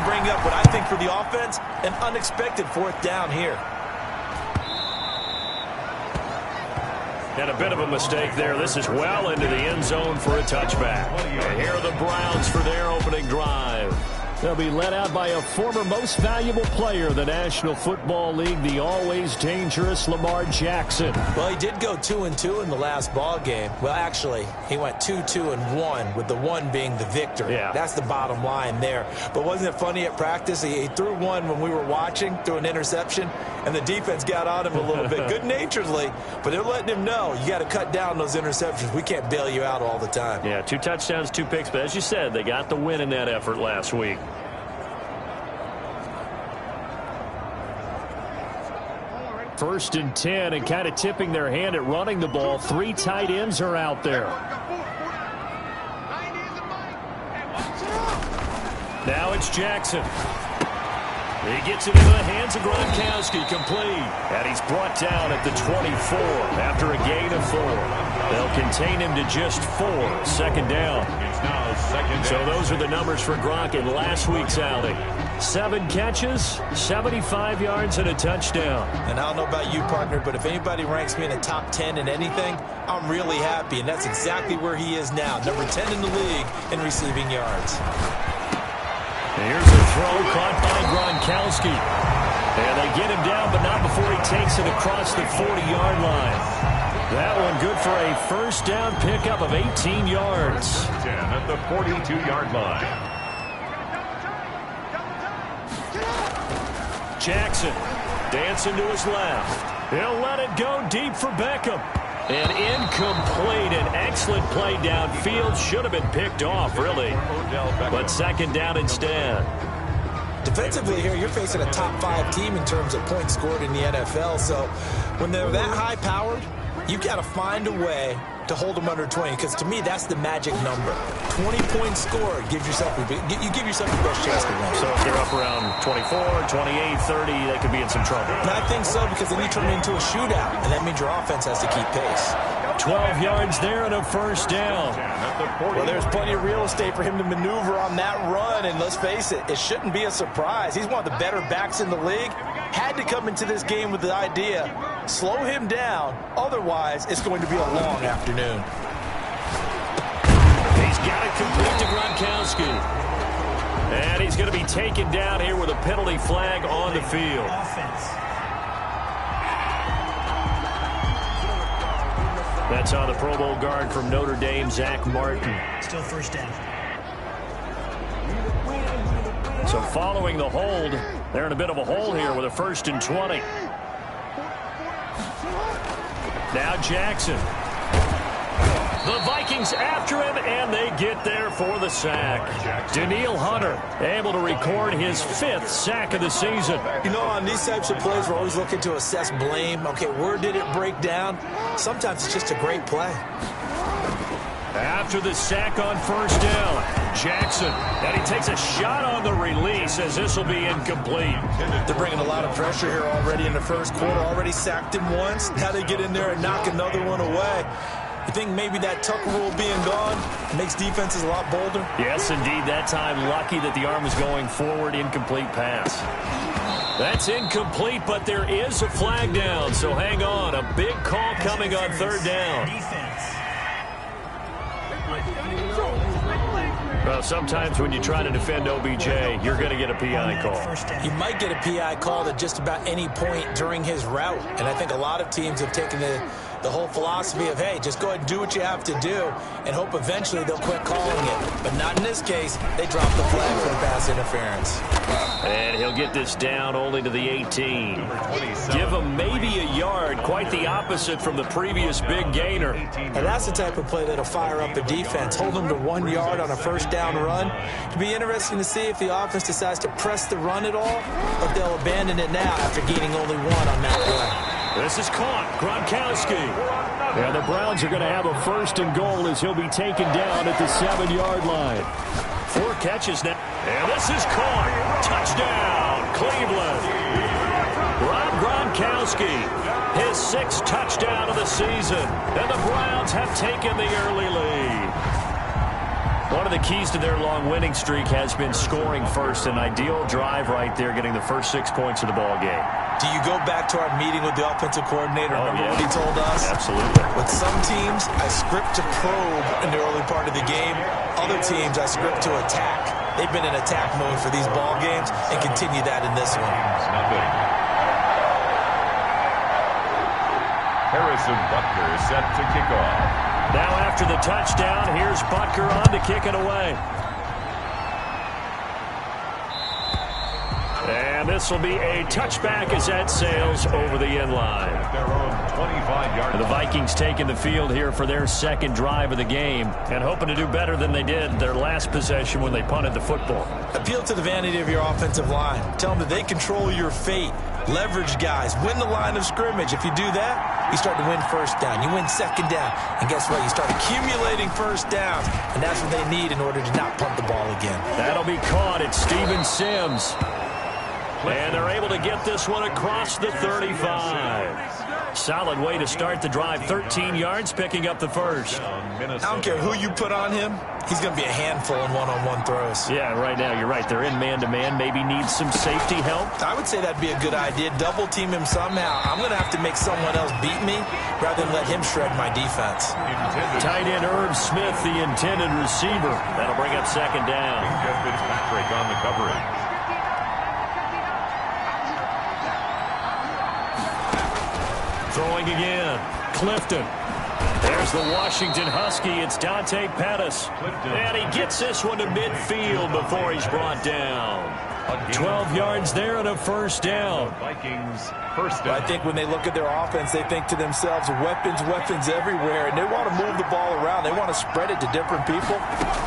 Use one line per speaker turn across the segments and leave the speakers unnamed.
bring up what I think for the offense, an unexpected fourth down here.
And a bit of a mistake there. This is well into the end zone for a touchback. And here are the Browns for their opening drive. They'll be led out by a former most valuable player in the National Football League, the always dangerous Lamar Jackson.
Well, he did go 2-2 in the last ball game. Well, actually, he went 2-2-1, with the one being the victory.
Yeah.
That's the bottom line there. But wasn't it funny at practice? He threw one when we were watching, threw an interception, and the defense got on him a little bit, good-naturedly. But they're letting him know, you got to cut down those interceptions. We can't bail you out all the time.
Yeah, 2 touchdowns, 2 picks. But as you said, they got the win in that effort last week. First and 10, and kind of tipping their hand at running the ball. 3 tight ends are out there. Now it's Jackson. He gets it into the hands of Gronkowski, complete. And he's brought down at the 24 after a gain of 4. They'll contain him to just 4. Second down. So those are the numbers for Gronk in last week's outing. 7 catches, 75 yards, and a touchdown.
And I don't know about you, partner, but if anybody ranks me in the top 10 in anything, I'm really happy. And that's exactly where he is now, number 10 in the league in receiving yards.
Here's a throw caught by Gronkowski. And they get him down, but not before he takes it across the 40-yard line. That one good for a first down pickup of 18 yards.
10 at the 42-yard line.
Jackson dancing to his left. He'll let it go deep for Beckham. And incomplete. An excellent play downfield. Should have been picked off, really. But second down instead.
Defensively here, you're facing a top 5 team in terms of points scored in the NFL. So when they're that high-powered, you've got to find a way to hold them under 20, because to me, that's the magic number. 20 points scored gives yourself you give yourself the best chance to win.
So if they're up around 24, 28, 30, they could be in some trouble.
And I think so, because then you turn it into a shootout, and that means your offense has to keep pace.
12 yards there and a first down.
Well, there's plenty of real estate for him to maneuver on that run, and let's face it, it shouldn't be a surprise. He's one of the better backs in the league. Had to come into this game with the idea, slow him down, otherwise it's going to be a long afternoon.
He's got it complete to Gronkowski. And he's going to be taken down here with a penalty flag on the field. That's on the Pro Bowl guard from Notre Dame, Zach Martin.
Still first down.
So following the hold, they're in a bit of a hole here with a 1st and 20. Now Jackson. The Vikings after him, and they get there for the sack. Danielle Hunter able to record his 5th sack of the season.
You know, on these types of plays, we're always looking to assess blame. Okay, where did it break down? Sometimes it's just a great play.
After the sack on first down, Jackson. And he takes a shot on the release as this will be incomplete.
They're bringing a lot of pressure here already in the first quarter. Already sacked him once. Now they get in there and knock another one away. You think maybe that Tucker rule being gone makes defenses a lot bolder?
Yes, indeed. That time, lucky that the arm was going forward. Incomplete pass. That's incomplete, but there is a flag down. So hang on. A big call coming on third down. Well, sometimes when you try to defend OBJ, you're going to get a PI call.
He might get a PI call at just about any point during his route. And I think a lot of teams have taken the whole philosophy of, hey, just go ahead and do what you have to do and hope eventually they'll quit calling it. But not in this case. They dropped the flag for the pass interference.
And he'll get this down only to the 18. Give him maybe a yard. Quite the opposite from the previous big gainer.
And that's the type of play that'll fire up a defense. Hold them to 1 yard on a first down run. It'll be interesting to see if the offense decides to press the run at all, or if they'll abandon it now after gaining only 1 on that play.
This is caught. Gronkowski. And the Browns are going to have a 1st and goal as he'll be taken down at the 7-yard line. 4 catches now. And this is caught. Touchdown, Cleveland. Rob Gronkowski, his 6th touchdown of the season. And the Browns have taken the early lead. One of the keys to their long winning streak has been scoring first. An ideal drive right there, getting the first 6 points of the ball game.
Do you go back to our meeting with the offensive coordinator? Remember what he told us?
Absolutely.
With some teams, I script to probe in the early part of the game. Other teams, I script to attack. They've been in attack mode for these ball games and continue that in this one.
Harrison Butker is set to kick off.
Now after the touchdown, here's Butker on to kick it away. And this will be a touchback as that sails over the end line.
Their own 25-yard.
The Vikings taking the field here for their second drive of the game and hoping to do better than they did their last possession when they punted the football.
Appeal to the vanity of your offensive line. Tell them that they control your fate. Leverage guys. Win the line of scrimmage. If you do that, you start to win first down. You win second down. And guess what? You start accumulating first downs. And that's what they need in order to not punt the ball again.
That'll be caught. It's Steven Sims. And they're able to get this one across the 35. Solid way to start the drive. 13 yards, picking up the first.
I don't care who you put on him. He's going to be a handful in one-on-one throws.
Yeah, right now you're right. They're in man-to-man. Maybe needs some safety help.
I would say that'd be a good idea. Double team him somehow. I'm going to have to make someone else beat me rather than let him shred my defense.
Tight end Herb Smith, the intended receiver. That'll bring up second down.
Jeff Fitzpatrick on the coverage.
Throwing again. Clifton. There's the Washington Husky. It's Dante Pettis. And he gets this one to midfield before he's brought down. 12 yards there and a first down.
Vikings first down.
I think when they look at their offense, they think to themselves, weapons everywhere. And they want to move the ball around. They want to spread it to different people.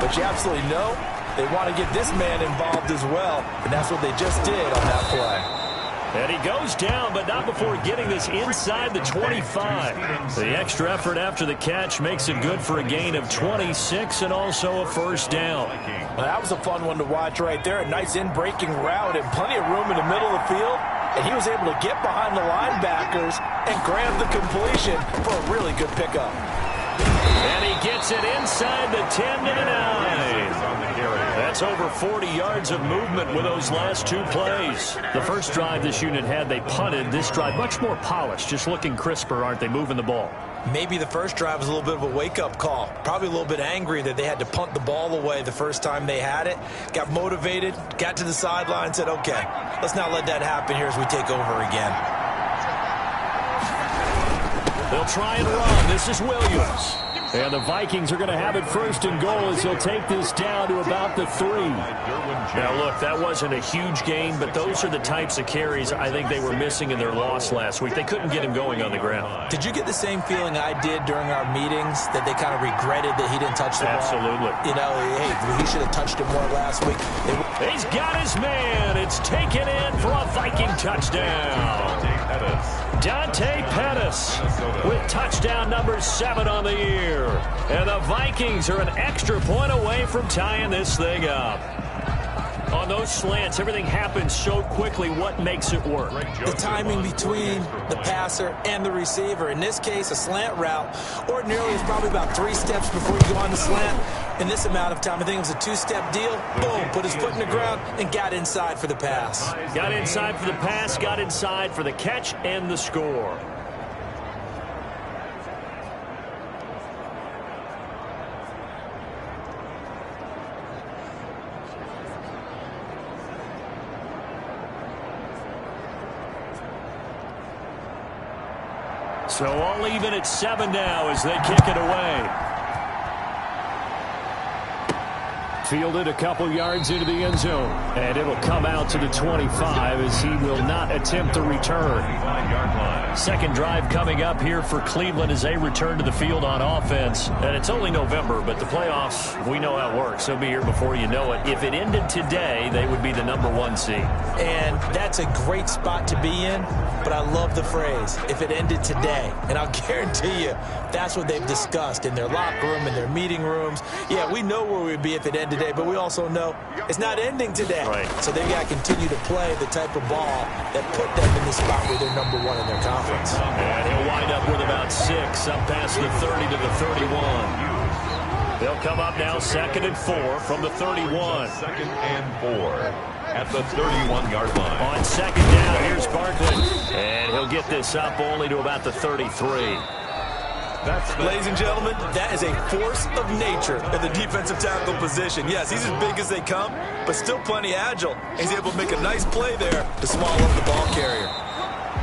But you absolutely know they want to get this man involved as well. And that's what they just did on that play.
And he goes down, but not before getting this inside the 25. The extra effort after the catch makes it good for a gain of 26 and also a first down.
Well, that was a fun one to watch right there. A nice in-breaking route and plenty of room in the middle of the field. And he was able to get behind the linebackers and grab the completion for a really good pickup.
And he gets it inside the 10 to the 9. That's over 40 yards of movement with those last two plays. The first drive this unit had, they punted. This drive, much more polished, just looking crisper, aren't they, moving the ball?
Maybe the first drive was a little bit of a wake-up call. Probably a little bit angry that they had to punt the ball away the first time they had it. Got motivated, got to the sideline, said, okay, let's not let that happen here as we take over again.
They'll try and run. This is Williams. And the Vikings are going to have it first and goal as they'll take this down to about the 3. Now, look, that wasn't a huge gain, but those are the types of carries I think they were missing in their loss last week. They couldn't get him going on the ground.
Did you get the same feeling I did during our meetings, that they kind of regretted that he didn't touch the ball?
Absolutely.
You know, hey, he should have touched it more last week.
He's got his man. It's taken in for a Viking touchdown. Dante Pettis with touchdown number 7 on the year. And the Vikings are an extra point away from tying this thing up. On those slants, everything happens so quickly. What makes it work?
The timing between the passer and the receiver. In this case, a slant route ordinarily is probably about 3 steps before you go on the slant. In this amount of time, I think it was a 2-step deal. Boom, put his foot in the ground and got inside for the pass.
Got inside for the pass, got inside for the catch and the score. So all even at 7 now as they kick it away. Fielded a couple yards into the end zone. And it'll come out to the 25 as he will not attempt the return. Second drive coming up here for Cleveland as they return to the field on offense. And it's only November, but the playoffs, we know how it works. They'll be here before you know it. If it ended today, they would be the number 1 seed.
And that's a great spot to be in, but I love the phrase, if it ended today. And I'll guarantee you, that's what they've discussed in their locker room, in their meeting rooms. Yeah, we know where we'd be if it ended today, but we also know it's not ending today.
Right.
So they've got to continue to play the type of ball that put them in the spot where they're number 1 in their conference.
And he'll wind up with about 6, up past the 30 to the 31. They'll come up now 2nd and 4 from the 31.
2nd and 4 at the 31-yard line.
On 2nd down, here's Barkley. And he'll get this up only to about the 33.
Ladies and gentlemen, that is a force of nature in the defensive tackle position. Yes, he's as big as they come, but still plenty agile. He's able to make a nice play there to swallow up the ball carrier.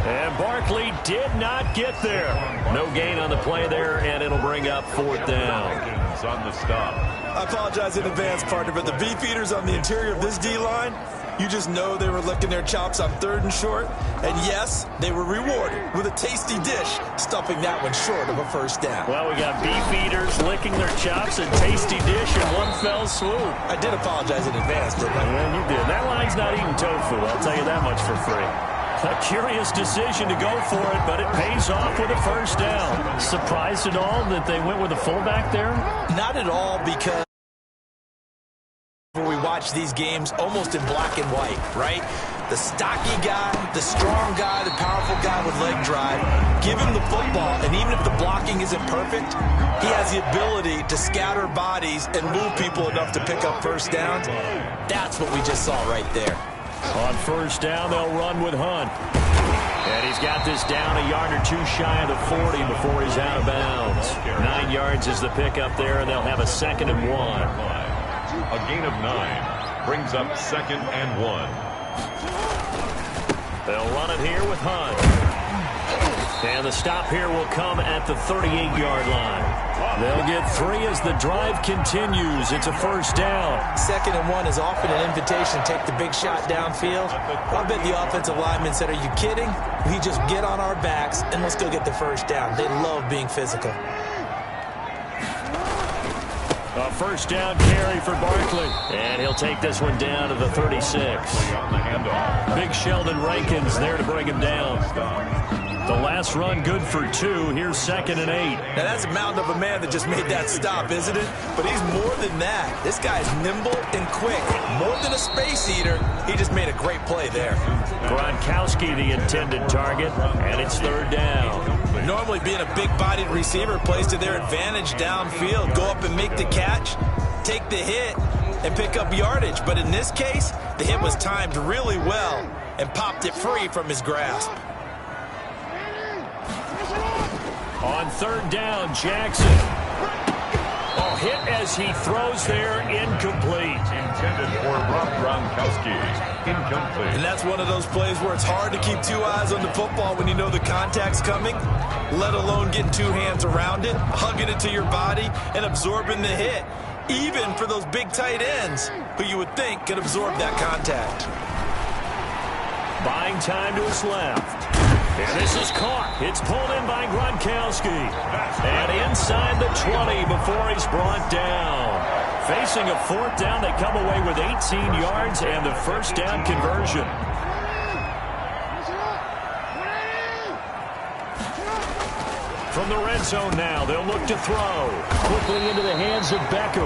And Barkley did not get there. No gain on the play there, and it'll bring up 4th down.
On the stop.
I apologize in advance, partner, but the beefeaters on the interior of this D-line, you just know they were licking their chops on 3rd and short. And yes, they were rewarded with a tasty dish, stuffing that one short of a 1st down.
Well, we got beefeaters licking their chops and tasty dish in one fell swoop.
I did apologize in advance, didn't I?
Yeah, you did. That line's not eating tofu, I'll tell you that much for free. A curious decision to go for it, but it pays off with a 1st down. Surprised at all that they went with a fullback there?
Not at all, because we watch these games almost in black and white, right? The stocky guy, the strong guy, the powerful guy with leg drive. Give him the football, and even if the blocking isn't perfect, he has the ability to scatter bodies and move people enough to pick up 1st downs. That's what we just saw right there.
On 1st down, they'll run with Hunt. And he's got this down a yard or 2 shy of the 40 before he's out of bounds. 9 yards is the pickup there, and they'll have a 2nd and 1.
A gain of 9 brings up 2nd and 1.
They'll run it here with Hunt. And the stop here will come at the 38-yard line. They'll get 3 as the drive continues. It's a 1st down.
2nd and 1 is often an invitation to take the big shot downfield. I bet the offensive lineman said, are you kidding? We just get on our backs and let's go get the 1st down. They love being physical.
A 1st down carry for Barkley. And he'll take this one down to the 36.
On the handoff.
Big Sheldon Rankins there to bring him down. The last run good for 2. Here's 2nd and 8.
Now that's a mountain of a man that just made that stop, isn't it? But he's more than that. This guy's nimble and quick. More than a space eater. He just made a great play there.
Gronkowski the intended target, and it's 3rd down.
Normally being a big-bodied receiver plays to their advantage downfield. Go up and make the catch, take the hit, and pick up yardage. But in this case, the hit was timed really well and popped it free from his grasp.
On 3rd down, Jackson. Oh, hit as he throws there, incomplete.
Intended for Rob Gronkowski. Incomplete.
And that's one of those plays where it's hard to keep 2 eyes on the football when you know the contact's coming, let alone getting 2 hands around it, hugging it to your body, and absorbing the hit. Even for those big tight ends who you would think could absorb that contact.
Buying time to his left. And this is caught. It's pulled in by Gronkowski. And inside the 20 before he's brought down. Facing a 4th down, they come away with 18 yards and the 1st down conversion. From the red zone now, they'll look to throw. Quickly into the hands of Beckham.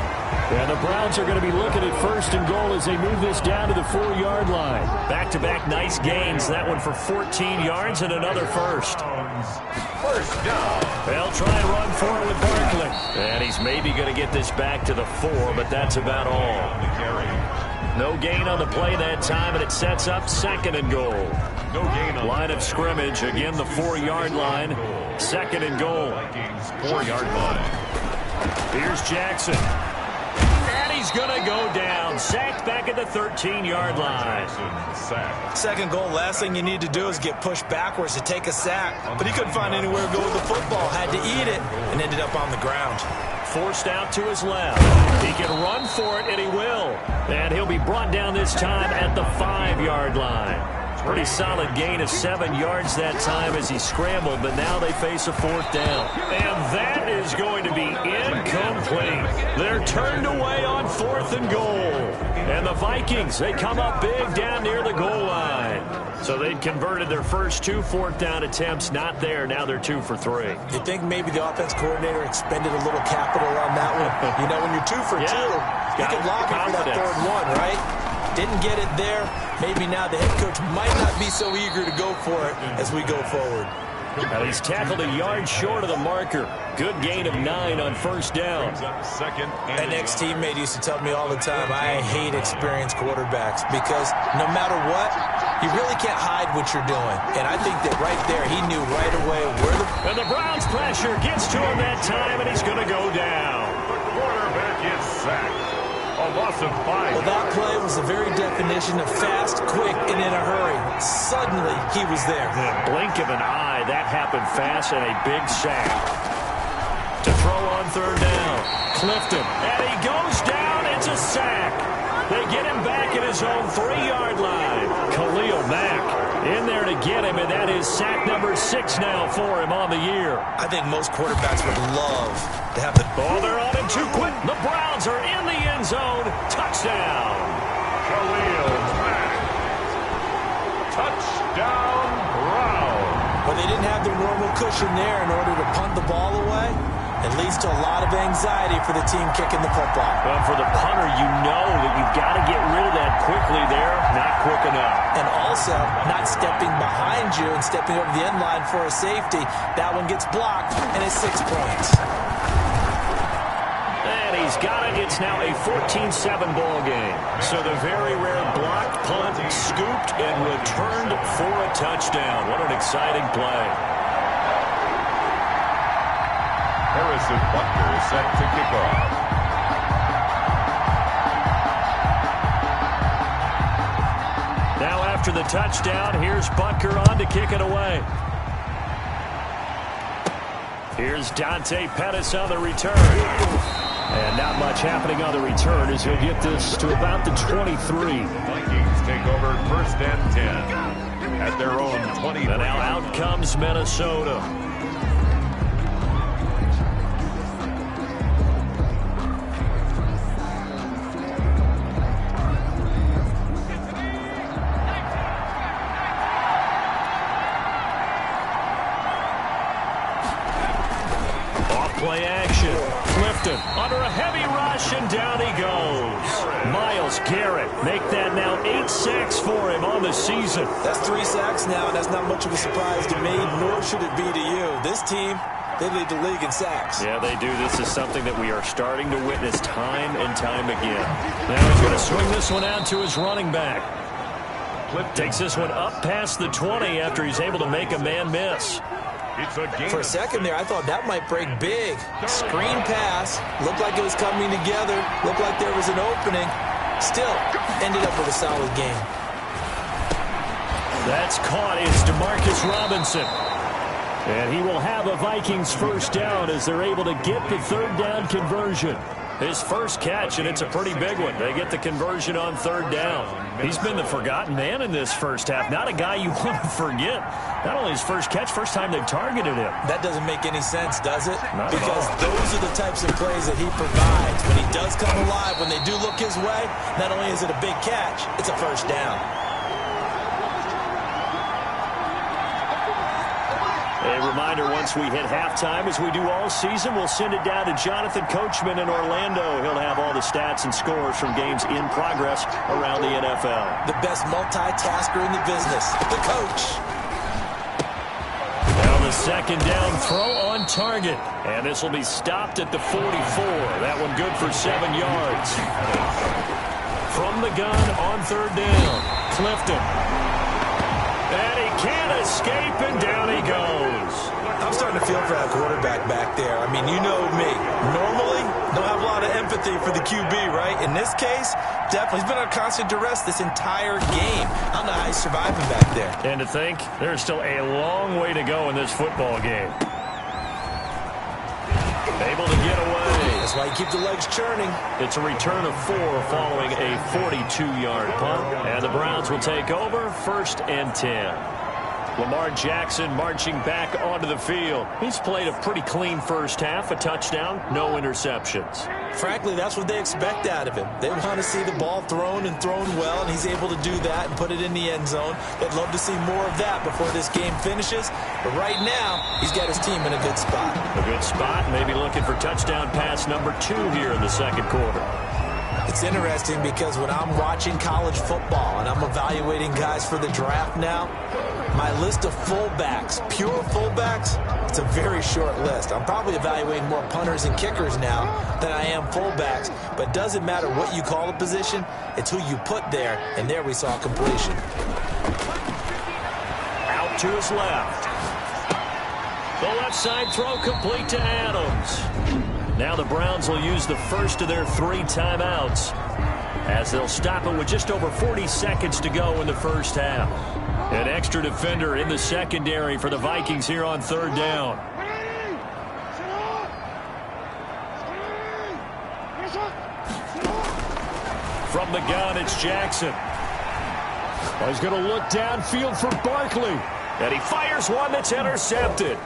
And the Browns are going to be looking at 1st and goal as they move this down to the 4-yard line. Back-to-back nice gains. That one for 14 yards and another 1st.
1st down.
They'll try and run for it with Barkley. And he's maybe going to get this back to the 4, but that's about all. No gain on the play that time, and it sets up 2nd and goal.
No gain on
line of scrimmage. Again, the 4-yard line. 2nd and goal.
4-yard line.
Here's Jackson. And he's going to go down. Sacked back at the 13-yard line.
2nd goal, last thing you need to do is get pushed backwards to take a sack. But he couldn't find anywhere to go with the football. Had to eat it and ended up on the ground.
Forced out to his left. He can run for it, and he will. And he'll be brought down this time at the 5-yard line. Pretty solid gain of 7 yards that time as he scrambled, but now they face a 4th down. And that is going to be incomplete. They're turned away on 4th and goal. And the Vikings, they come up big down near the goal line. So they'd converted their first 2 4th down attempts, not there. Now they're 2 for 3.
You think maybe the offense coordinator expended a little capital on that one? You know, when you're 2 for 2, you can lock it for that 3rd one, right? Didn't get it there. Maybe now the head coach might not be so eager to go for it as we go forward.
And he's tackled a yard short of the marker. Good gain of 9 on first down.
An ex-teammate used to tell me all the time, I hate experienced quarterbacks because no matter what, you really can't hide what you're doing. And I think that right there, he knew right away where the...
And the Browns pressure gets to him that time, and he's going to go down.
The quarterback is sacked. A loss of 5.
Well, that play was the very definition of fast, quick, and in a hurry. Suddenly, he was there.
The blink of an eye, that happened fast, and a big sack. To throw on third down. Clifton, and he goes down. It's a sack. They get him back at his own 3-yard line. Khalil Mack in there to get him, and that is sack number 6 now for him on the year.
I think most quarterbacks would love to have the...
Oh, they're on him too quick. The Browns are in the end zone. Touchdown.
Khalil Mack. Touchdown, Browns.
But they didn't have their normal cushion there in order to punt the ball away. It leads to a lot of anxiety for the team kicking the football.
Well, for the punter, you know that you've got to get rid of that quickly there. Not quick enough.
And also, not stepping behind you and stepping over the end line for a safety. That one gets blocked, and it's 6 points.
And he's got it. It's now a 14-7 ball game. So the very rare block punt, scooped and returned for a touchdown. What an exciting play.
Harrison Butker is set to kick off.
Now after the touchdown, here's Butker on to kick it away. Here's Dante Pettis on the return. And not much happening on the return as he'll get this to about the 23.
Vikings take over 1st and 10 at their own 20.
And now out comes Minnesota. Play action. Clifton under a heavy rush, and down he goes. Myles Garrett make that now 8 sacks for him on the season.
That's 3 sacks now, and that's not much of a surprise to me, nor should it be to you. This team, they lead the league in sacks.
Yeah, they do. This is something that we are starting to witness time and time again. Now he's going to swing this one out to his running back. Clifton takes this one up past the 20 after he's able to make a man miss.
For a second there, I thought that might break big. Screen pass. Looked like it was coming together. Looked like there was an opening. Still, ended up with a solid game.
That's caught. It's DeMarcus Robinson. And he will have a Vikings first down as they're able to get the third down conversion. His first catch, and it's a pretty big one. They get the conversion on third down. He's been the forgotten man in this first half. Not a guy you want to forget. Not only his first catch, first time they've targeted him.
That doesn't make any sense, does it?
Not
because
at all.
Those are the types of plays that he provides. When he does come alive, when they do look his way, not only is it a big catch, it's a first down.
A reminder, once we hit halftime, as we do all season, we'll send it down to Jonathan Coachman in Orlando. He'll have all the stats and scores from games in progress around the NFL.
The best multitasker in the business, the coach.
Now the second down throw on target. And this will be stopped at the 44. That one good for 7 yards. From the gun on third down, Clifton. And he can't escape, and down he goes.
I'm starting to feel for that quarterback back there. I mean, you know me. Normally, don't have a lot of empathy for the QB, right? In this case, definitely. He's been under constant duress this entire game. I don't know how he's surviving back there.
And to think, there's still a long way to go in this football game. Able to get away.
That's why you keep the legs churning.
It's a return of 4 following a 42-yard punt. And the Browns will take over 1st and 10. Lamar Jackson marching back onto the field. He's played a pretty clean first half, a touchdown, no interceptions.
Frankly, that's what they expect out of him. They want to see the ball thrown and thrown well, and he's able to do that and put it in the end zone. They'd love to see more of that before this game finishes. But right now, he's got his team in a good spot.
A good spot, maybe looking for touchdown pass number 2 here in the second quarter.
It's interesting because when I'm watching college football and I'm evaluating guys for the draft now, My list of fullbacks, pure fullbacks, it's a very short list. I'm probably evaluating more punters and kickers now than I am fullbacks, but it doesn't matter what you call a position, it's who you put there, and there we saw completion.
Out to his left. The left side throw complete to Adams. Now the Browns will use the first of their 3 timeouts as they'll stop it with just over 40 seconds to go in the first half. An extra defender in the secondary for the Vikings here on 3rd down. From the gun, it's Jackson. He's going to look downfield for Barkley. And he fires one that's intercepted.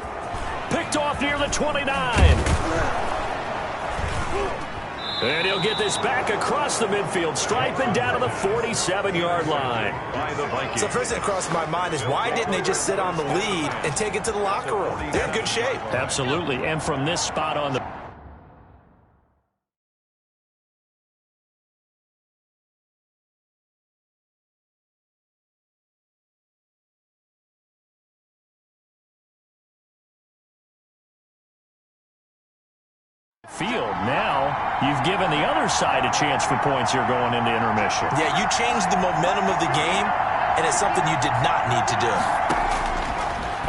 Picked off near the 29. And he'll get this back across the midfield stripe and down to the 47-yard line.
So first thing that crossed my mind is why didn't they just sit on the lead and take it to the locker room? They're in good shape.
Absolutely. And from this spot on the field. Now you've given the other side a chance for points here going into intermission.
Yeah, you changed the momentum of the game, and it's something you did not need to do.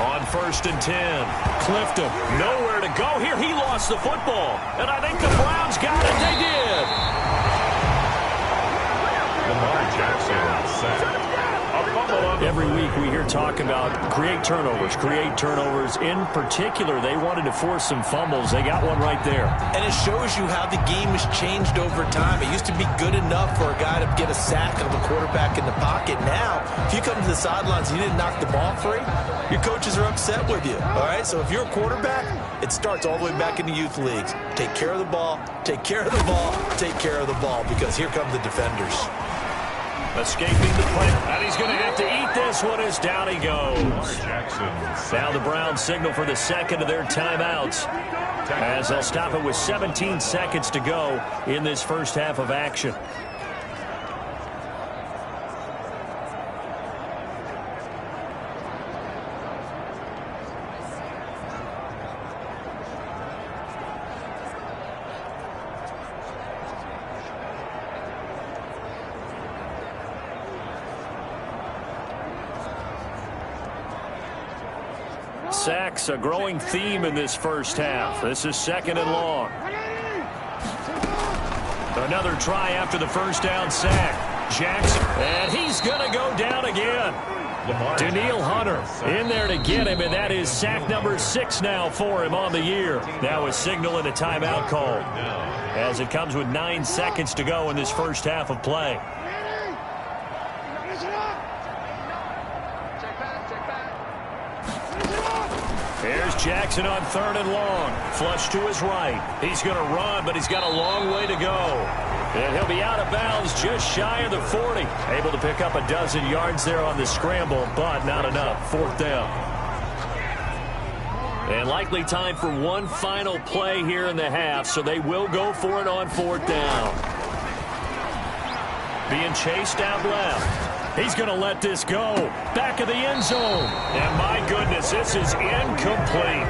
On 1st and 10, Clifton, nowhere to go here. He lost the football, and I think the Browns got it. They did.
Lamar Jackson sacked.
Every week we hear talk about create turnovers. In particular, they wanted to force some fumbles. They got one right there.
And it shows you how the game has changed over time. It used to be good enough for a guy to get a sack of a quarterback in the pocket. Now, if you come to the sidelines and you didn't knock the ball free, your coaches are upset with you. All right, so if you're a quarterback, it starts all the way back in the youth leagues. Take care of the ball, take care of the ball, take care of the ball, because here come the defenders.
Escaping the play, and he's going to have to eat this one as down he goes. Now the Browns signal for the second of their timeouts as they'll stop it with 17 seconds to go in this first half of action. Sacks, a growing theme in this first half. This is 2nd and long. Another try after the first down sack. Jackson, and he's going to go down again. Daniil Hunter in there to get him, and that is sack number 6 now for him on the year. Now a signal and a timeout call as it comes with 9 seconds to go in this first half of play. Here's Jackson on 3rd and long. Flush to his right. He's going to run, but he's got a long way to go. And he'll be out of bounds just shy of the 40. Able to pick up a dozen yards there on the scramble, but not enough. 4th down. And likely time for one final play here in the half, so they will go for it on 4th down. Being chased out left. He's going to let this go. Back of the end zone. And my goodness, this is incomplete.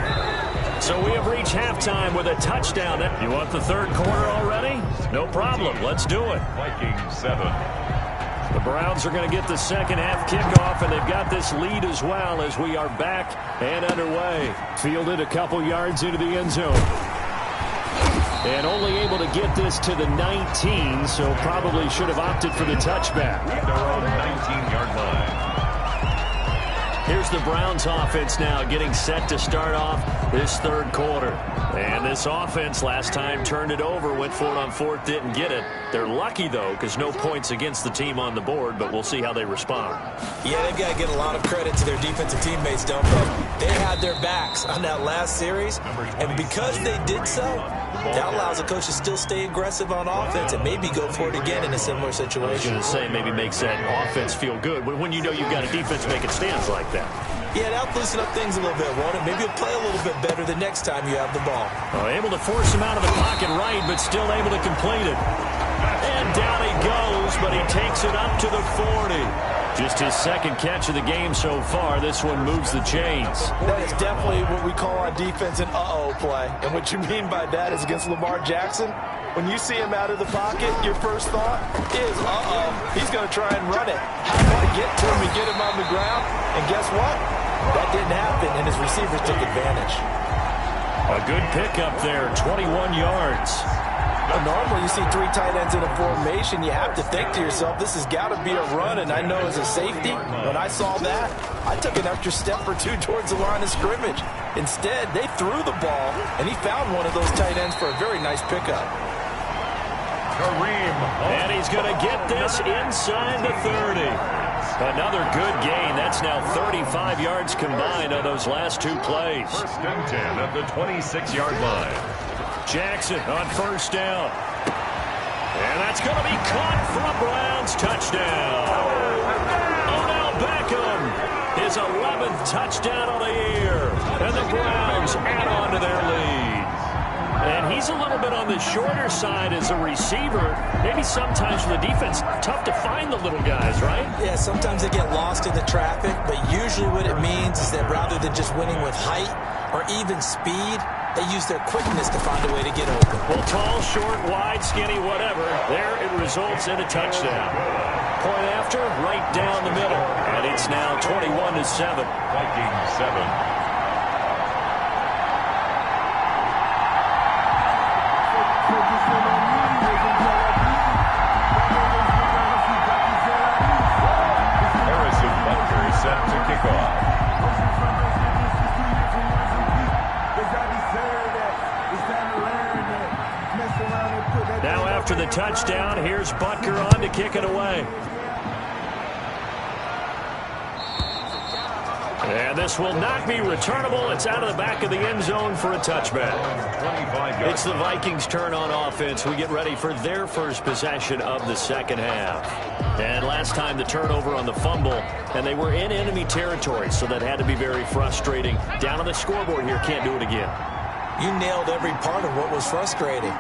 So we have reached halftime with a touchdown. You want the 3rd quarter already? No problem. Let's do it.
Vikings 7.
The Browns are going to get the second half kickoff, and they've got this lead as well as we are back and underway. Fielded a couple yards into the end zone. And only able to get this to the 19, so probably should have opted for the touchback.
They're on 19-yard line.
Here's the Browns offense now getting set to start off this 3rd quarter. And this offense last time turned it over, went for it on 4th, didn't get it. They're lucky, though, because no points against the team on the board, but we'll see how they respond.
Yeah, they've got to get a lot of credit to their defensive teammates, don't they? They had their backs on that last series, and because they did so, that allows the coach to still stay aggressive on offense and maybe go for it again in a similar situation.
I was going to say maybe makes that offense feel good when you know you've got a defense making stands like that.
Yeah, that'll loosen up things a little bit, won't it? Maybe you'll play a little bit better the next time you have the ball.
Able to force him out of the pocket right, but still able to complete it. And down he goes, but he takes it up to the 40. Just his second catch of the game so far. This one moves the chains.
That is definitely what we call on defense an uh-oh play. And what you mean by that is against Lamar Jackson, when you see him out of the pocket, your first thought is, uh-oh, he's going to try and run it. How do I get to him and get him on the ground? And guess what? That didn't happen, and his receivers took advantage.
A good pickup there, 21 yards.
Well, normally you see 3 tight ends in a formation, you have to think to yourself, this has got to be a run, and I know as a safety, when I saw that, I took an extra step or 2 towards the line of scrimmage. Instead, they threw the ball, and he found one of those tight ends for a very nice pickup.
Kareem.
And he's going to get this inside the 30. Another good gain. That's now 35 yards combined on those last 2 plays.
First and 10 at the 26-yard line.
Jackson on first down. And that's going to be caught for a Browns touchdown. Odell Beckham, his 11th touchdown of the year. And the Browns add on to their lead. And he's a little bit on the shorter side as a receiver. Maybe sometimes for the defense, tough to find the little guys, right?
Yeah, sometimes they get lost in the traffic, but usually what it means is that rather than just winning with height or even speed, they use their quickness to find a way to get open.
Well, tall, short, wide, skinny, whatever. There it results in a touchdown. Point after, right down the middle. And it's now 21-7.
Vikings 7. Set to kick off.
Now after the touchdown, here's Butker on to kick it away. And this will not be returnable. It's out of the back of the end zone for a touchback. It's the Vikings' turn on offense. We get ready for their first possession of the second half. And last time the turnover on the fumble, and they were in enemy territory, so that had to be very frustrating. Down on the scoreboard here, can't do it again.
You nailed every part of what was frustrating.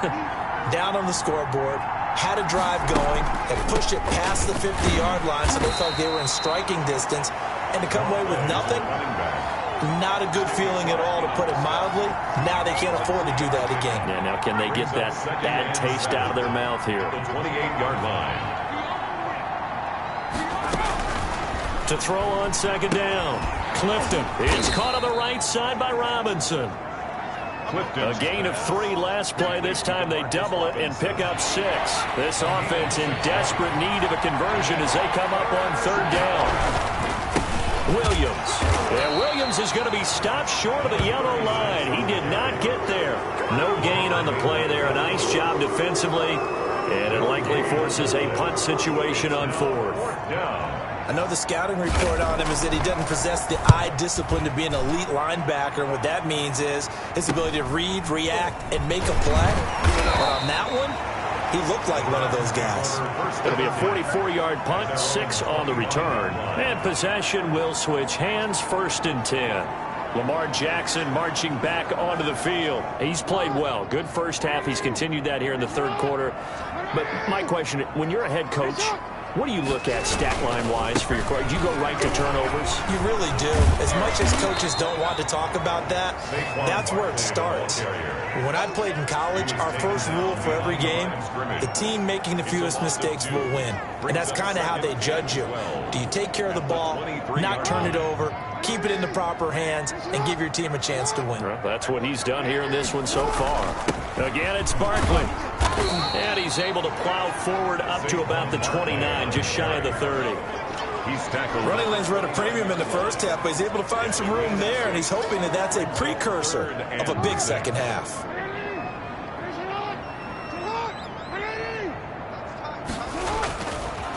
Down on the scoreboard, had a drive going, and pushed it past the 50-yard line so they felt like they were in striking distance, and to come away with nothing, not a good feeling at all, to put it mildly. Now they can't afford to do that again.
Yeah, now can they get that bad taste out of their mouth here?
The 28-yard line.
To throw on second down. Clifton. It's caught on the right side by Robinson. A gain of 3 last play. This time they double it and pick up 6. This offense in desperate need of a conversion as they come up on third down. Williams. Yeah, Williams is going to be stopped short of the yellow line. He did not get there. No gain on the play there. A nice job defensively. And it likely forces a punt situation on 4th.
I know the scouting report on him is that he doesn't possess the eye discipline to be an elite linebacker. And what that means is his ability to read, react, and make a play. But on that one, he looked like one of those guys.
It'll be a 44-yard punt, 6 on the return. And possession will switch hands, 1st and 10. Lamar Jackson marching back onto the field. He's played well. Good first half. He's continued that here in the third quarter. But my question, when you're a head coach, what do you look at stat line-wise for your quarterback? Do you go right to turnovers?
You really do. As much as coaches don't want to talk about that, that's where it starts. When I played in college, our first rule for every game, the team making the fewest mistakes will win. And that's kind of how they judge you. Do you take care of the ball, not turn it over, keep it in the proper hands, and give your team a chance to win?
Well, that's what he's done here in this one so far. Again, it's Barkley. And he's able to plow forward up to about the 29, just shy of the 30.
He's tackled.
Running lanes were at a premium in the first half, but he's able to find some room there, and he's hoping that that's a precursor of a big second half.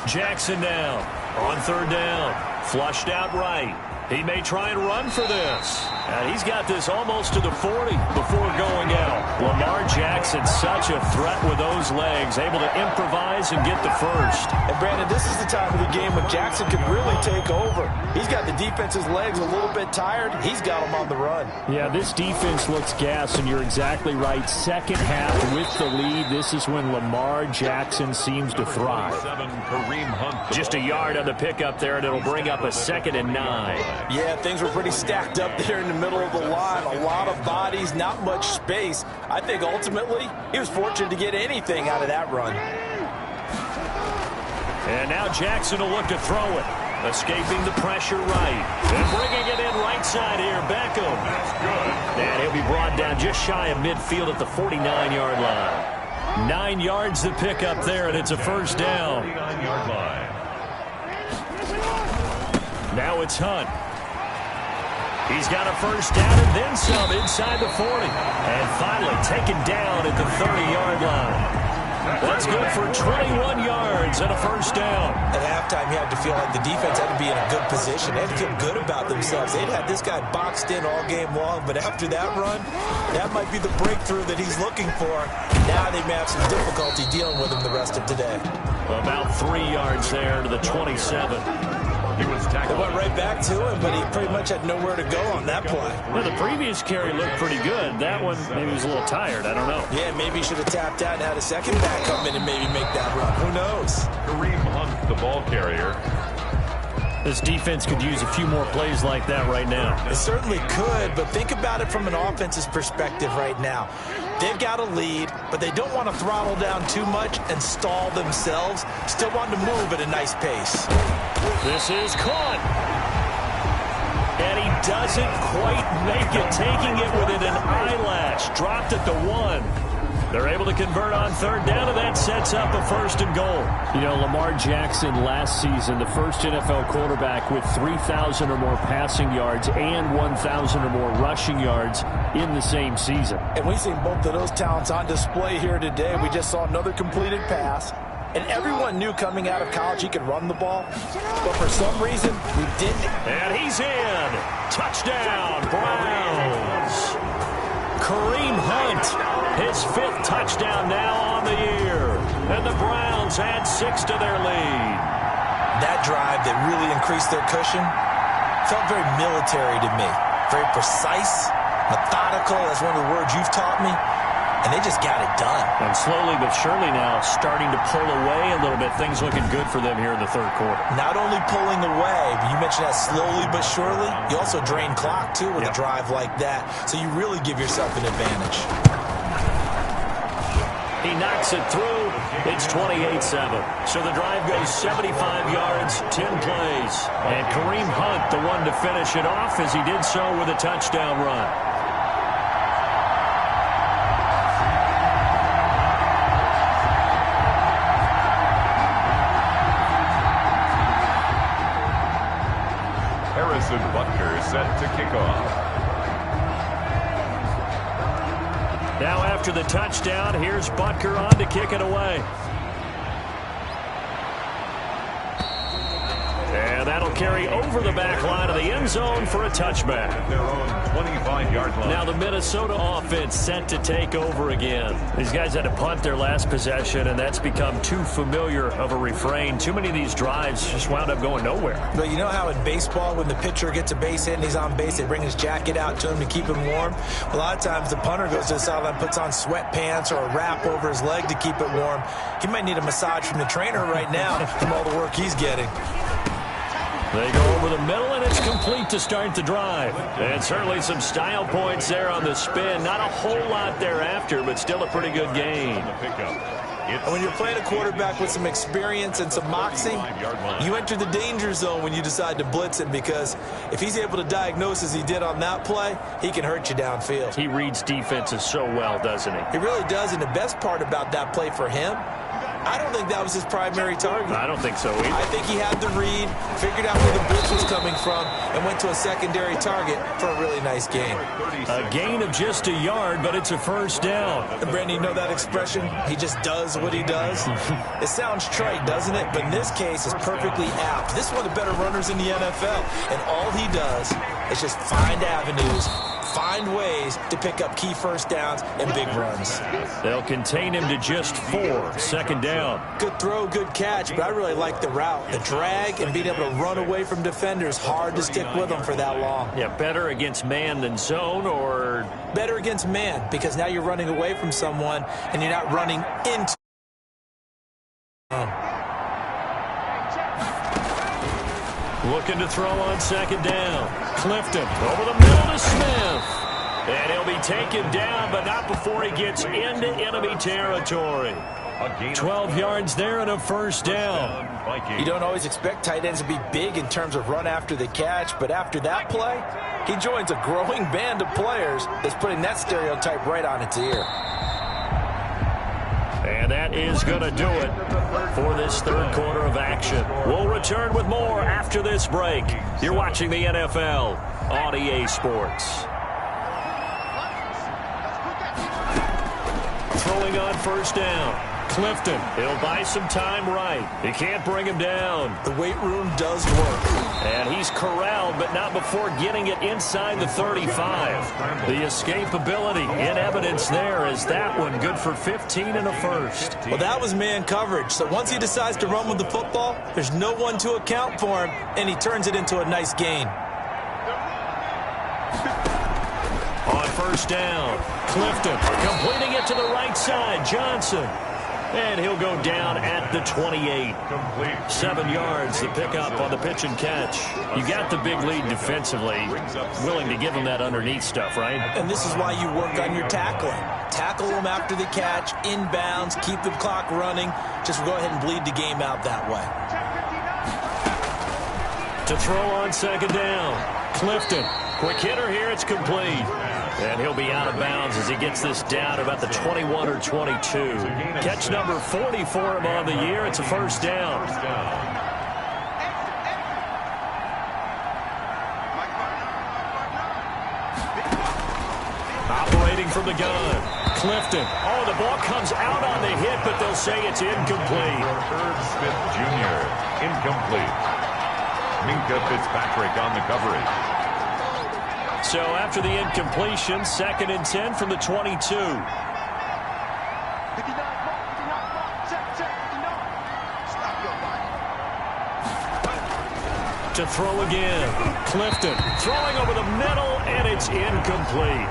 Jackson now on third down. Flushed out right. He may try and run for this. And he's got this almost to the 40 before going out. Lamar Jackson, such a threat with those legs, able to improvise and get the first.
And Brandon, this is the time of the game when Jackson could really take over. He's got the defense's legs a little bit tired. He's got them on the run.
Yeah, this defense looks gassed, and you're exactly right. Second half with the lead, this is when Lamar Jackson seems to thrive. Just a yard on the pickup there, and it'll bring up a 2nd and 9.
Yeah, things were pretty stacked up there in the middle of the line. A lot of bodies, not much space. I think ultimately he was fortunate to get anything out of that run.
And now Jackson will look to throw it. Escaping the pressure right. And bringing it in right side here, Beckham. That's good. And he'll be brought down just shy of midfield at the 49-yard line. 9 yards to pick up there, and it's a first down.
49-yard line.
Now it's Hunt. He's got a first down and then some inside the 40. And finally taken down at the 30-yard line. That's good for 21 yards and a first down.
At halftime, you had to feel like the defense had to be in a good position. They had to feel good about themselves. They'd had this guy boxed in all game long, but after that run, that might be the breakthrough that he's looking for. Now they may have some difficulty dealing with him the rest of today.
About 3 yards there to the 27.
He was tackled.
They went right back to him, but he pretty much had nowhere to go on that play.
Well, the previous carry looked pretty good. That one, maybe he was a little tired. I don't know.
Yeah, maybe he should have tapped out and had a second back come in and maybe make that run. Who knows?
Kareem Hunt, the ball carrier.
This defense could use a few more plays like that right now.
It certainly could, but think about it from an offense's perspective right now. They've got a lead, but they don't want to throttle down too much and stall themselves. Still want to move at a nice pace.
This is caught. And he doesn't quite make it, taking it within an eyelash. Dropped at the 1. They're able to convert on third down, and that sets up a 1st and goal. You know, Lamar Jackson last season, the first NFL quarterback with 3,000 or more passing yards and 1,000 or more rushing yards in the same season.
And we've seen both of those talents on display here today. We just saw another completed pass. And everyone knew coming out of college he could run the ball. But for some reason, we didn't.
And he's in. Touchdown, Browns. Kareem Hunt, his 5th touchdown now on the year. And the Browns add 6 to their lead.
That drive that really increased their cushion felt very military to me. Very precise, methodical. That's one of the words you've taught me. And they just got it done.
And slowly but surely now starting to pull away a little bit. Things looking good for them here in the 3rd quarter.
Not only pulling away, but you mentioned that slowly but surely. You also drain clock, too, with a drive like that. So you really give yourself an advantage.
He knocks it through. It's 28-7. So the drive goes 75 yards, 10 plays. And Kareem Hunt, the one to finish it off, as he did so with a touchdown run.
Butker set to kick off.
Now after the touchdown, here's Butker on to kick it away. And that'll carry over the back line of the end zone for a touchback.
At their own 25-yard line.
Now the Minnesota offense set to take over again. These guys had to punt their last possession, and that's become too familiar of a refrain. Too many of these drives just wound up going nowhere.
But you know how in baseball, when the pitcher gets a base hit and he's on base, they bring his jacket out to him to keep him warm? A lot of times the punter goes to the sideline, puts on sweatpants or a wrap over his leg to keep it warm. He might need a massage from the trainer right now from all the work he's getting.
They go over the middle, and it's complete to start the drive. And certainly some style points there on the spin. Not a whole lot thereafter, but still a pretty good gain.
And when you're playing a quarterback with some experience and some moxie, you enter the danger zone when you decide to blitz him, because if he's able to diagnose as he did on that play, he can hurt you downfield.
He reads defenses so well, doesn't he?
He really does, and the best part about that play for him, I don't think that was his primary target.
I don't think so either.
I think he had the read, figured out where the blitz was coming coming from and went to a secondary target for a really nice gain.
A gain of just a yard, but it's a first down.
And Brandon, you know that expression? He just does what he does. It sounds trite, doesn't it? But in this case, it's perfectly apt. This is one of the better runners in the NFL. And all he does is just find avenues, find ways to pick up key first downs and big runs.
They'll contain him to just 4. Second down.
Good throw, good catch, but I really like the route. The drag and being able to run away from defenders, hard to stick with them for that long.
Yeah, better against man than zone, or
better against man, because now you're running away from someone and you're not running into.
Looking to throw on second down. Clifton over the middle to Smith. And he'll be taken down, but not before he gets into enemy territory. 12 yards there and a first down.
You don't always expect tight ends to be big in terms of run after the catch, but after that play, he joins a growing band of players that's putting that stereotype right on its ear.
And that is going to do it for this third quarter of action. We'll return with more after this break. You're watching the NFL on EA Sports. Throwing on first down. Clifton, he'll buy some time right. He can't bring him down.
The weight room does work.
And he's corralled, but not before getting it inside the 35. The escapability in evidence there is that one good for 15 and a first.
Well, that was man coverage. So once he decides to run with the football, there's no one to account for him, and he turns it into a nice gain.
On first down, Clifton completing it to the right side. Johnson. And he'll go down at the 28. 7 yards, the pickup on the pitch and catch. You got the big lead defensively. Willing to give him that underneath stuff, right?
And this is why you work on your tackling. Tackle them after the catch, inbounds, keep the clock running. Just go ahead and bleed the game out that way.
To throw on second down, Clifton. Quick hitter here, it's complete. And he'll be out of bounds as he gets this down about the 21 or 22. Catch number 40 for him on the year. It's a first down. Operating from the gun. Clifton. Oh, the ball comes out on the hit, but they'll say it's incomplete.
Herb Smith Jr. incomplete. Minka Fitzpatrick on the coverage.
So after the incompletion, 2nd and 10 from the 22. To throw again. Clifton throwing over the middle, and it's incomplete.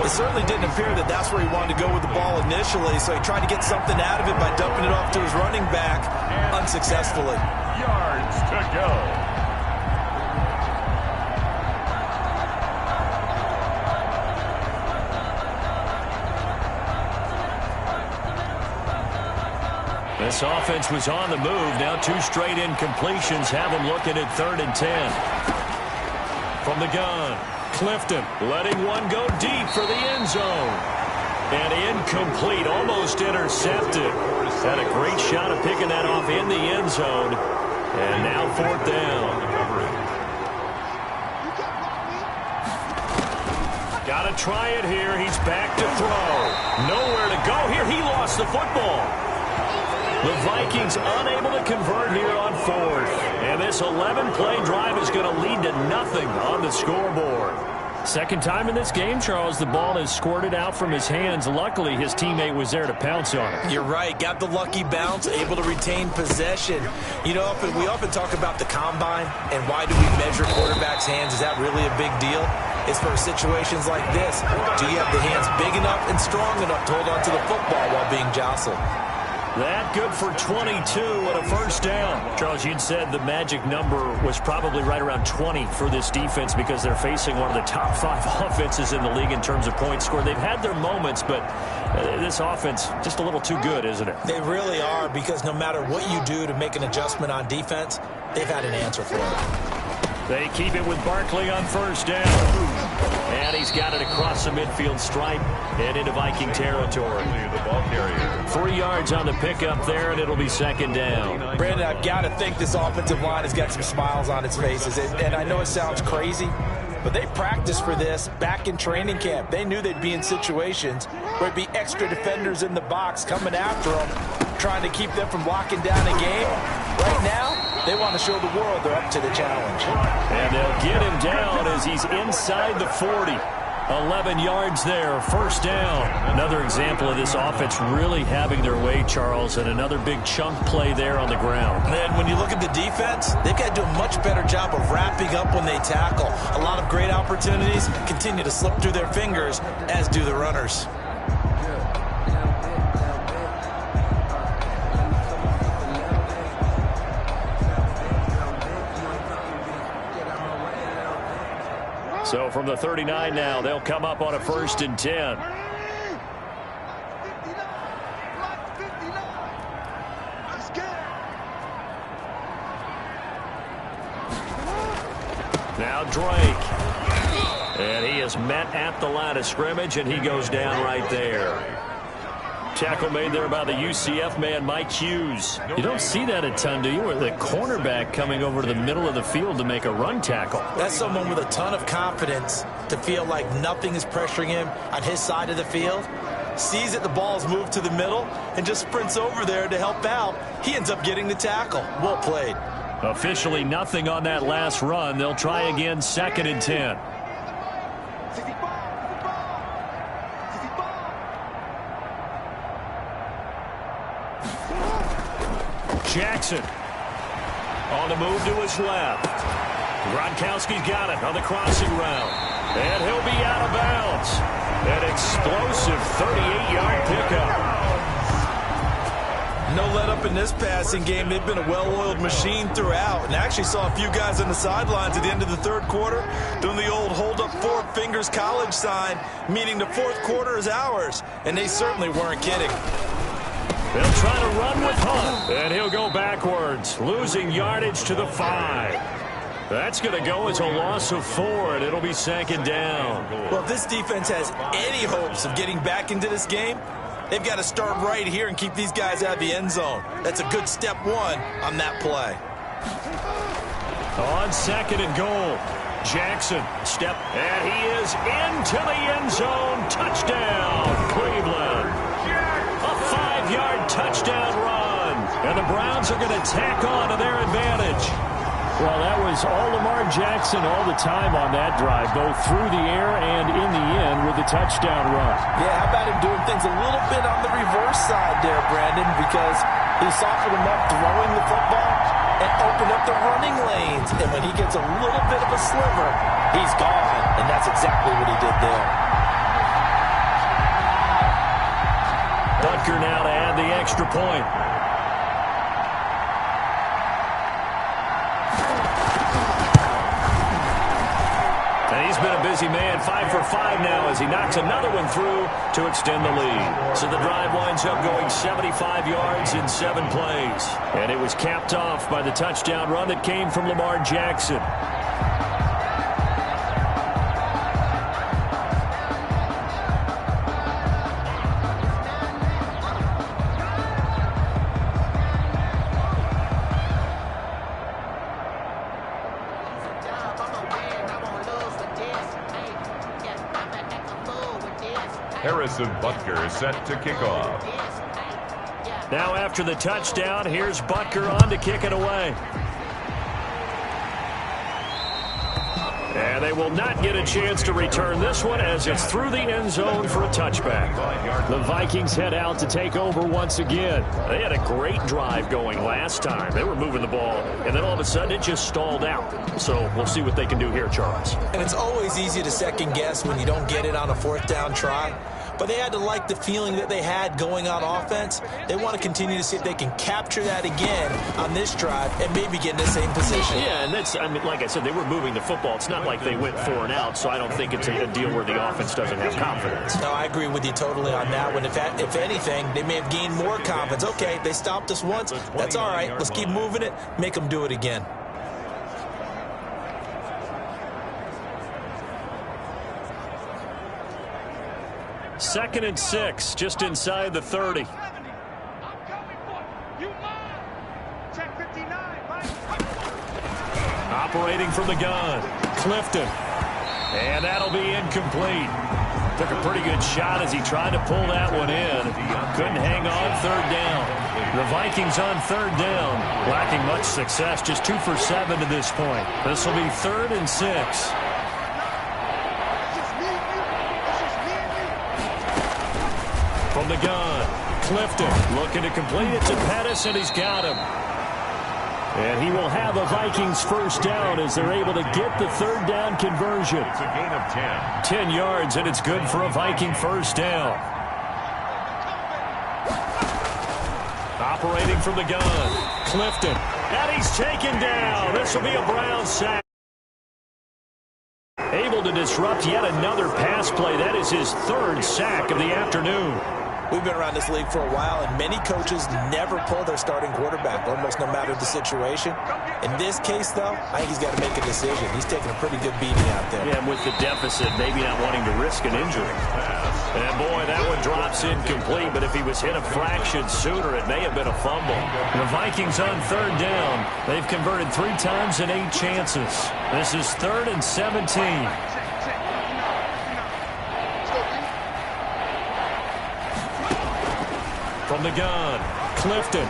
It certainly didn't appear that that's where he wanted to go with the ball initially, so he tried to get something out of it by dumping it off to his running back unsuccessfully.
Yards to go.
This offense was on the move. Now 2 straight incompletions have them looking at 3rd and 10. From the gun, Clifton letting one go deep for the end zone. And incomplete, almost intercepted. Had a great shot of picking that off in the end zone. And now 4th down. Got to try it here. He's back to throw. Nowhere to go here. He lost the football. The Vikings unable to convert here on 4th. And this 11-play drive is going to lead to nothing on the scoreboard. Second time in this game, Charles, the ball has squirted out from his hands. Luckily, his teammate was there to pounce on it.
You're right. Got the lucky bounce, able to retain possession. You know, we often talk about the combine and why do we measure quarterbacks' hands. Is that really a big deal? It's for situations like this. Do you have the hands big enough and strong enough to hold on to the football while being jostled?
That good for 22 and a first down. Charles, you'd said the magic number was probably right around 20 for this defense because they're facing one of the top 5 offenses in the league in terms of points scored. They've had their moments, but this offense just a little too good, isn't it?
They really are, because no matter what you do to make an adjustment on defense, they've had an answer for it.
They keep it with Barkley on first down. And he's got it across the midfield stripe and into Viking territory.
The ball carrier.
3 yards on the pickup there, and it'll be second down.
Brandon, I've got to think this offensive line has got some smiles on its faces. And I know it sounds crazy, but they practiced for this back in training camp. They knew they'd be in situations where there'd be extra defenders in the box coming after them, trying to keep them from locking down a game. Right now, they want to show the world they're up to the challenge.
And they'll get him down as he's inside the 40. 11 yards there, first down. Another example of this offense really having their way, Charles, and another big chunk play there on the ground.
And when you look at the defense, they've got to do a much better job of wrapping up when they tackle. A lot of great opportunities continue to slip through their fingers, as do the runners.
So from the 39 now, they'll come up on a 1st and 10. Now Drake. And he is met at the line of scrimmage, and he goes down right there. Tackle made there by the UCF man, Mike Hughes. You don't see that a ton, do you? Where the cornerback coming over to the middle of the field to make a run tackle.
That's someone with a ton of confidence to feel like nothing is pressuring him on his side of the field. Sees that the ball's moved to the middle and just sprints over there to help out. He ends up getting the tackle. Well played.
Officially nothing on that last run. They'll try again, 2nd and 10. Jackson on the move to his left. Gronkowski's got it on the crossing route. And he'll be out of bounds. An explosive 38-yard pickup.
No let up in this passing game. They've been a well-oiled machine throughout. And actually saw a few guys on the sidelines at the end of the 3rd quarter doing the old hold up 4 fingers college sign, meaning the 4th quarter is ours. And they certainly weren't kidding.
They'll try to run with Hunt, and he'll go backwards, losing yardage to the 5. That's going to go as a loss of 4, and it'll be 2nd down.
Well, if this defense has any hopes of getting back into this game, they've got to start right here and keep these guys out of the end zone. That's a good step 1 on that play.
On 2nd and goal, Jackson step, and he is into the end zone. Touchdown, Cleveland. A 5-yard touchdown run. And the Browns are going to tack on to their advantage. Well, that was all Lamar Jackson all the time on that drive, both through the air and in the end with the touchdown run.
Yeah, how about him doing things a little bit on the reverse side there, Brandon, because he softened him up throwing the football and opened up the running lanes. And when he gets a little bit of a sliver, he's gone. And that's exactly what he did there.
Butker now to add the extra point. And he's been a busy man, 5 for 5 now as he knocks another one through to extend the lead. So the drive winds up going 75 yards in 7 plays. And it was capped off by the touchdown run that came from Lamar Jackson.
Harrison Butker is set to kick off.
Now after the touchdown, here's Butker on to kick it away. And they will not get a chance to return this one as it's through the end zone for a touchback. The Vikings head out to take over once again. They had a great drive going last time. They were moving the ball, and then all of a sudden it just stalled out. So we'll see what they can do here, Charles.
And it's always easy to second guess when you don't get it on a 4th down try. But they had to like the feeling that they had going on offense. They want to continue to see if they can capture that again on this drive and maybe get in the same position.
Yeah, and that's, I mean, like I said, they were moving the football. It's not like they went 4 and out, so I don't think it's a deal where the offense doesn't have confidence.
No, I agree with you totally on that one. If anything, they may have gained more confidence. Okay, they stopped us once. That's all right. Let's keep moving it. Make them do it again.
2nd and 6, just inside the 30. Operating from the gun, Clifton. And that'll be incomplete. Took a pretty good shot as he tried to pull that one in. Couldn't hang on 3rd down. The Vikings on 3rd down, lacking much success, just 2 for 7 to this point. This will be 3rd and 6. From the gun, Clifton looking to complete it to Pettis, and he's got him. And he will have a Vikings 1st down as they're able to get the 3rd down conversion.
It's a gain of 10.
10 yards, and it's good for a Viking 1st down. Operating from the gun, Clifton. And he's taken down. This will be a Brown sack. Able to disrupt yet another pass play. That is his 3rd sack of the afternoon.
We've been around this league for a while, and many coaches never pull their starting quarterback, almost no matter the situation. In this case, though, I think he's got to make a decision. He's taking a pretty good beating out there.
Yeah, and with the deficit, maybe not wanting to risk an injury. And, boy, that one drops incomplete, but if he was hit a fraction sooner, it may have been a fumble. The Vikings on 3rd down. They've converted 3 times in 8 chances. This is 3rd and 17. From the gun, Clifton.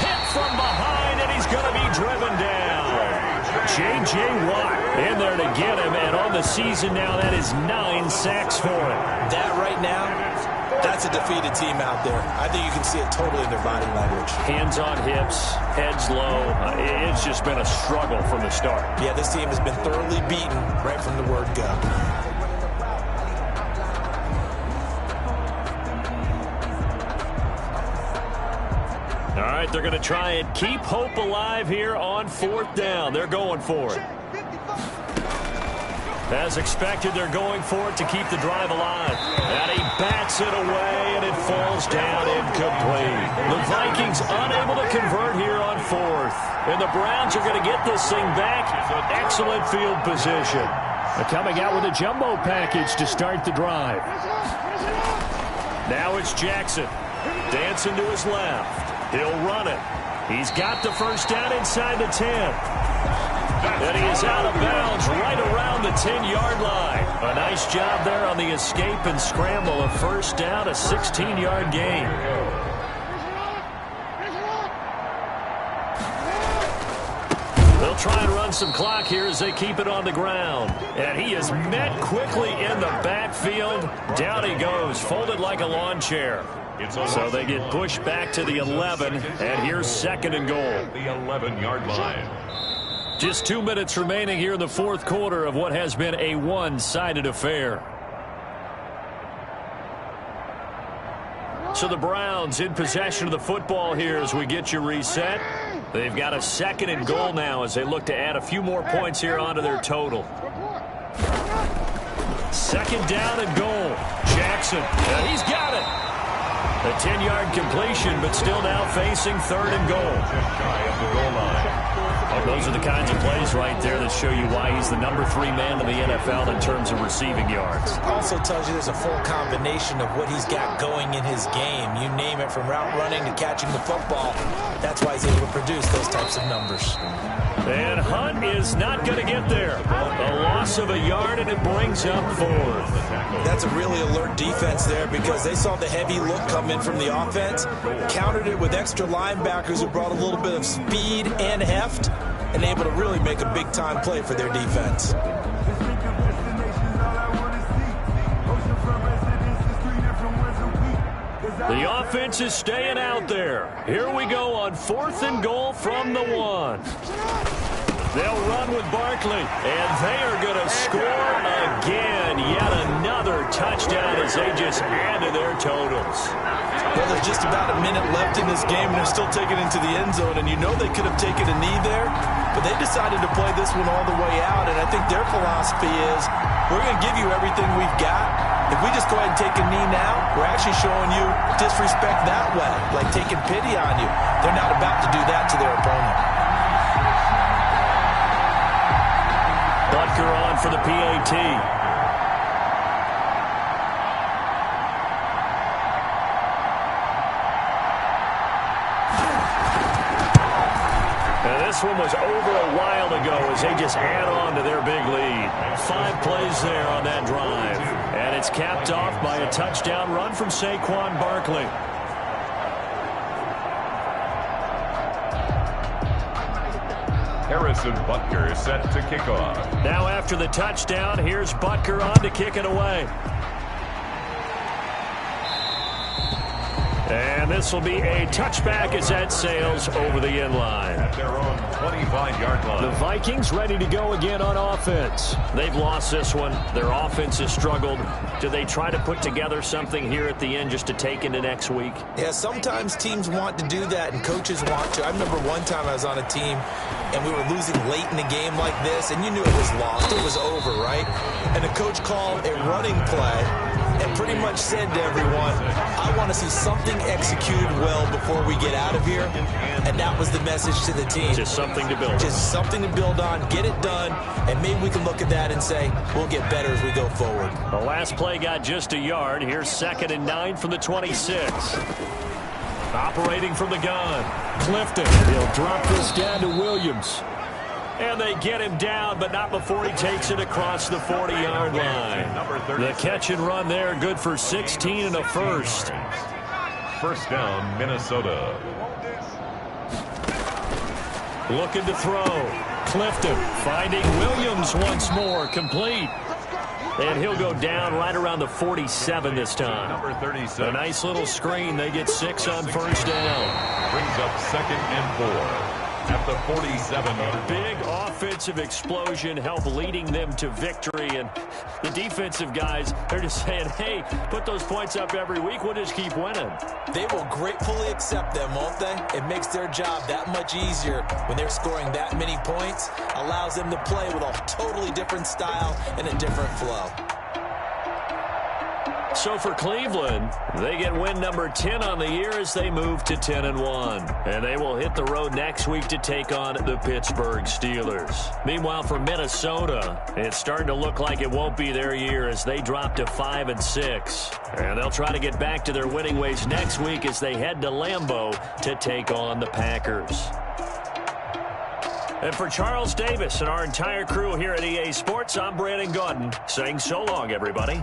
Hit from behind, and he's going to be driven down. J.J. Watt in there to get him, and on the season now, that is 9 sacks for him.
That right now, that's a defeated team out there. I think you can see it totally in their body language.
Hands on hips, heads low. It's just been a struggle from the start.
Yeah, this team has been thoroughly beaten right from the word go.
All right, they're going to try and keep hope alive here on 4th down. They're going for it. As expected, they're going for it to keep the drive alive. And he bats it away, and it falls down incomplete. The Vikings unable to convert here on 4th. And the Browns are going to get this thing back. Excellent field position. They're coming out with a jumbo package to start the drive. Now it's Jackson. Dancing to his left. He'll run it. He's got the 1st down inside the 10. And he is out of bounds right around the 10-yard line. A nice job there on the escape and scramble. A 1st down, a 16-yard gain. They'll try and run some clock here as they keep it on the ground. And he is met quickly in the backfield. Down he goes, folded like a lawn chair. So they get pushed back to the 11, and here's 2nd and goal.
The 11-yard line.
Just 2 minutes remaining here in the 4th quarter of what has been a one-sided affair. So the Browns in possession of the football here as we get you reset. They've got a 2nd and goal now as they look to add a few more points here onto their total. 2nd down and goal. Jackson, he's got it. A 10-yard completion, but still now facing 3rd and goal. Those are the kinds of plays right there that show you why he's the number 3 man in the NFL in terms of receiving yards.
Also tells you there's a full combination of what he's got going in his game. You name it, from route running to catching the football. That's why he's able to produce those types of numbers.
And Hunt is not going to get there. A loss of a yard, and it brings up 4th.
That's a really alert defense there because they saw the heavy look come in from the offense, countered it with extra linebackers who brought a little bit of speed and heft, and able to really make a big-time play for their defense.
The offense is staying out there. Here we go on 4th and goal from the 1. They'll run with Barkley, and they are going to score again. Yet another touchdown as they just add to their totals.
Well, there's just about a minute left in this game, and they're still taking it into the end zone. And you know they could have taken a knee there, but they decided to play this one all the way out. And I think their philosophy is, we're going to give you everything we've got. If we just go ahead and take a knee now, we're actually showing you disrespect that way, like taking pity on you. They're not about to do that to their opponent.
Butker on for the PAT. this one was over a while ago as they just add on to their big lead. 5 plays there on that drive. And it's capped off by a touchdown run from Saquon Barkley.
Harrison Butker set to kick off.
Now after the touchdown, here's Butker on to kick it away. And this will be a touchback as that sails over the end line.
At their own 25-yard line.
The Vikings ready to go again on offense. They've lost this one. Their offense has struggled. Do they try to put together something here at the end just to take into next week?
Yeah, sometimes teams want to do that and coaches want to. I remember one time I was on a team and we were losing late in a game like this, and you knew it was lost. It was over, right? And the coach called a running play and pretty much said to everyone, I want to see something executed well before we get out of here. And that was the message to the team.
Just something to build on.
Just something to build on, get it done, and maybe we can look at that and say, we'll get better as we go forward.
The last play got just a yard. Here's 2nd and 9 from the 26. Operating from the gun. Clifton. He'll drop this down to Williams. And they get him down, but not before he takes it across the 40-yard line. The catch and run there, good for 16 and a first.
First down, Minnesota.
Looking to throw. Clifton finding Williams once more, complete. And he'll go down right around the 47 this time.
Number 36.
A nice little screen. They get 6 on first down.
Brings up 2nd and 4. At the 47.
A big offensive explosion helped leading them to victory. And the defensive guys, they're just saying, hey, put those points up every week. We'll just keep winning.
They will gratefully accept them, won't they? It makes their job that much easier when they're scoring that many points. Allows them to play with a totally different style and a different flow.
So for Cleveland, they get win number 10 on the year as they move to 10-1. And they will hit the road next week to take on the Pittsburgh Steelers. Meanwhile, for Minnesota, it's starting to look like it won't be their year as they drop to 5-6. And they'll try to get back to their winning ways next week as they head to Lambeau to take on the Packers. And for Charles Davis and our entire crew here at EA Sports, I'm Brandon Gaudin saying so long, everybody.